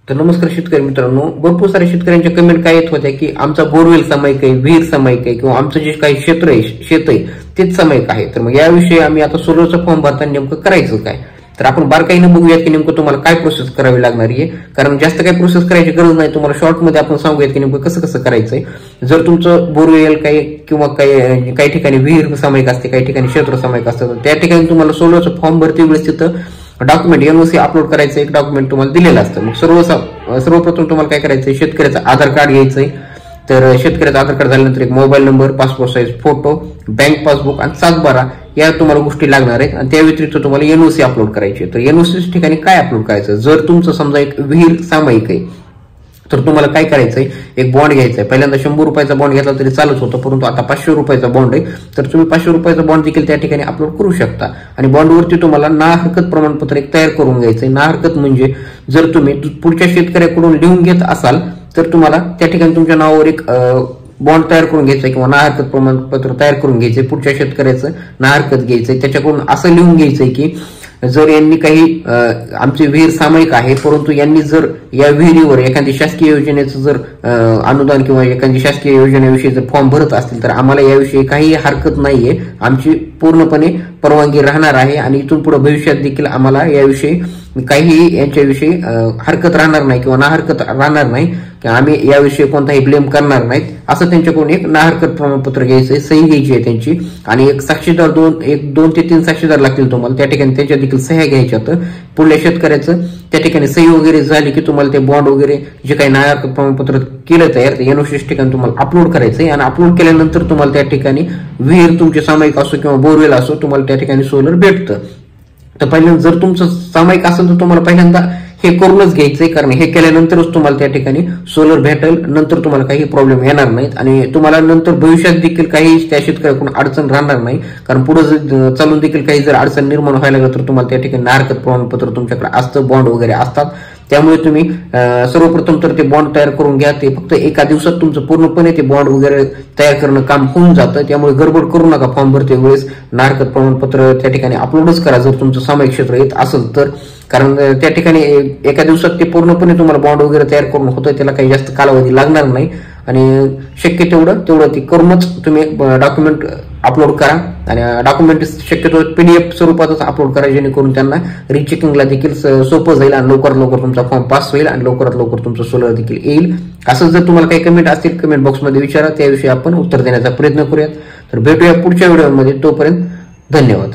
तर नमस्कार शेतकरी मित्रांनो, भरपूर सारे शेतकऱ्यांच्या कमेंट काय येत होत्या की आमचा बोरवेल सामायिक आहे, विहीर सामायिक आहे किंवा आमचं जे काही शेत आहे तेच सामायिक आहे. तर मग याविषयी आम्ही आता सोलरचा फॉर्म भरताना नेमकं करायचं काय, तर आपण बारकाईने बघूयात की नेमकं तुम्हाला काय प्रोसेस करावी लागणार आहे. कारण जास्त काही प्रोसेस करायची गरज नाही, तुम्हाला शॉर्टमध्ये आपण सांगूयात की नेमकं कसं कसं करायचंय. जर तुमचं बोरवेल काही किंवा काही ठिकाणी विहीर सामायिक असते, काही ठिकाणी क्षेत्र सामायिक असतं, तर त्या ठिकाणी तुम्हाला सोलरचा फॉर्म भरते वेळेस तिथं डॉक्युमेंट एनओसी अपलोड करायचं एक डॉक्युमेंट तुम्हाला दिलेलं असतं. मग सर्वप्रथम तुम्हाला काय करायचंय, शेतकऱ्याचं आधार कार्ड घ्यायचंय. तर शेतकऱ्याचं आधार कार्ड झाल्यानंतर एक mobile number, passport size photo, bank passbook आणि 7/12 या तुम्हाला गोष्टी लागणार आहेत. आणि त्या व्यतिरिक्त तुम्हाला एनओसी अपलोड करायची. तर एनओसी ठिकाणी काय अपलोड करायचं, जर तुमचं समजा एक विहीर सामायिक आहे तर तुम्हाला काय करायचंय, एक बॉन्ड घ्यायचा आहे. पहिल्यांदा 100 रुपयाचा बॉन्ड घेतला तरी चालत होतं, परंतु आता 500 रुपयाचा बॉन्ड आहे. तर तुम्ही 500 रुपयाचा बॉन्ड देखील त्या ठिकाणी अपलोड करू शकता. आणि बॉन्डवरती तुम्हाला ना हरकत प्रमाणपत्र एक तयार करून घ्यायचंय. ना हरकत म्हणजे जर तुम्ही पुढच्या शेतकऱ्याकडून लिहून घेत असाल तर तुम्हाला त्या ठिकाणी तुमच्या नावावर एक बॉन्ड तयार करून घ्यायचंय किंवा ना हरकत प्रमाणपत्र तयार करून घ्यायचंय. पुढच्या शेतकऱ्याचं ना हरकत घ्यायचंय, त्याच्याकडून असं लिहून घ्यायचंय की जर यांनी काही आमची विहीर सामायिक आहे, परंतु यांनी जर या विहिरीवर एखादी शासकीय योजनेचं जर अनुदान किंवा एखादी शासकीय योजनेविषयी जर फॉर्म भरत असतील तर आम्हाला याविषयी काही हरकत नाहीये, आमची पूर्णपणे परवानगी राहणार आहे आणि इथून पुढे भविष्यात देखील आम्हाला याविषयी काही यांच्याविषयी हरकत राहणार नाही किंवा ना हरकत राहणार नाही, की आम्ही याविषयी कोणताही ब्लेम करणार नाहीत, असं त्यांच्याकडून एक ना हरकत प्रमाणपत्र घ्यायचंय. सही घ्यायची आहे त्यांची आणि एक साक्षीदार, दोन ते तीन साक्षीदार लागतील तुम्हाला. त्या ठिकाणी त्यांच्या देखील सह्या घ्यायच्या. तर पुढल्या शेतकऱ्याचं त्या ठिकाणी सही वगैरे झाली की तुम्हाला ते बॉन्ड वगैरे जे काही ना हरकत प्रमाणपत्र केलं तयार ते एनओसी ठिकाणी तुम्हाला अपलोड करायचंय. आणि अपलोड केल्यानंतर तुम्हाला त्या ठिकाणी विहीर तुमचे सामायिक असो किंवा बोरवेल असो तुम्हाला त्या ठिकाणी सोलर भेटतं. तर पहिल्यांदा जर तुमचं सामायिक असेल तर तुम्हाला पहिल्यांदा हे करूनच घ्यायचंय, कारण हे केल्यानंतरच तुम्हाला त्या ठिकाणी सोलर भेटेल. नंतर तुम्हाला काही प्रॉब्लेम येणार नाहीत आणि तुम्हाला नंतर भविष्यात देखील काही त्या शेतकऱ्याकडून अडचण राहणार नाही. कारण पुढे चालून देखील काही जर अडचण निर्माण व्हायला लागलं तर तुम्हाला त्या ठिकाणी ना हरकत प्रमाणपत्र तुमच्याकडे असतं, बॉन्ड वगैरे असतात. त्यामुळे तुम्ही सर्वप्रथम तर ते बॉन्ड तयार करून घ्या. ते फक्त एका दिवसात तुमचं पूर्णपणे ते बॉन्ड वगैरे तयार करणं काम होऊन जातं. त्यामुळे गडबड करू नका. फॉर्म भरते वेळेस ना हरकत प्रमाणपत्र त्या ठिकाणी अपलोडच करा जर तुमचं सामायिक क्षेत्र येत असेल तर. कारण त्या ठिकाणी एका दिवसात ते पूर्णपणे तुम्हाला बॉन्ड वगैरे तयार करून होतं, त्याला काही जास्त कालावधी लागणार नाही. आणि शक्य तेवढं ते करूनच तुम्ही डॉक्युमेंट अपलोड करा. आणि डॉक्युमेंट शक्यतो PDF स्वरूपातच अपलोड करा, जेणेकरून त्यांना रिचेकिंगला देखील सोपं जाईल आणि लवकरात लवकर तुमचा फॉर्म पास होईल आणि लवकरात लवकर तुमचं सोलर देखील येईल. असं जर तुम्हाला काही कमेंट असतील कमेंट बॉक्समध्ये विचारा, त्याविषयी आपण उत्तर देण्याचा प्रयत्न करूयात. तर भेटूया पुढच्या व्हिडिओमध्ये. तोपर्यंत धन्यवाद.